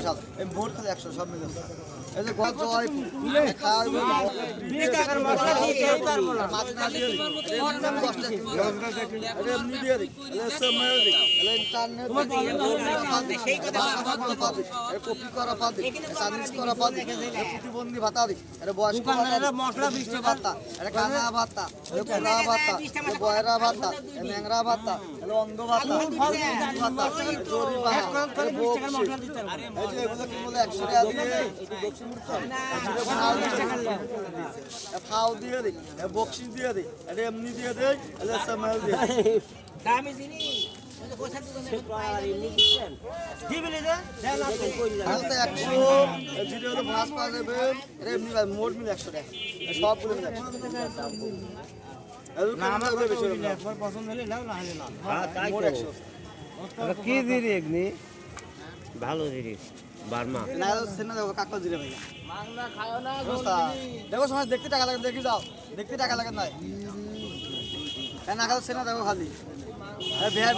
special এই vote খালি 100 সব মিলে এই যে গজ জয় খাওয়াই বিয়ে কাকার মশলা দিয়ে খেয়ে পারবো না মাছ না দিয়ে এমনি দিয়ে দিই সময় দিই ইন্টারনেট সেই কথা কপি করা পাদি সার্ভিস করা পাদি প্রতিবন্ধী ভাতা দিই এটা বয়স্ক মশলা 20 টাকা ভাতা এটা কানা ভাতা এটা কোলা ভাতা এটা বয়রা ভাতা এটা ন্যাংরা ভাতা এটা অন্ধ ভাতা ভাতা জরি ভাতা এই যে এগুলো কি বলে 100 টাকা দিয়ে খাও দিয়ে দিই বক্সি দিয়ে দিই এটা এমনি দিয়ে দেই এটা সময় দিয়ে দামি জিনিস পয়সা দিবেন কি বলে যে দেন আপনি কইলা 100 জিরো হলো মাছ পাওয়া যাবে এটা এমনি মোট মিলে 100 টাকা সবগুলো মিলে 100 না আমার বেশি পছন্দ হলে নাও না হলে না হ্যাঁ তাই মোট তো 100 কি দিরি এগনি ভালো জিনিস বার্মা না সেনা দেবো কাকা জিরে ভাই মাংনা খাও না দেখো সময় দেখতে টাকা লাগে দেখি যাও দেখতে টাকা লাগে নাই কেন আগে সেনা দেখো খালি বিহার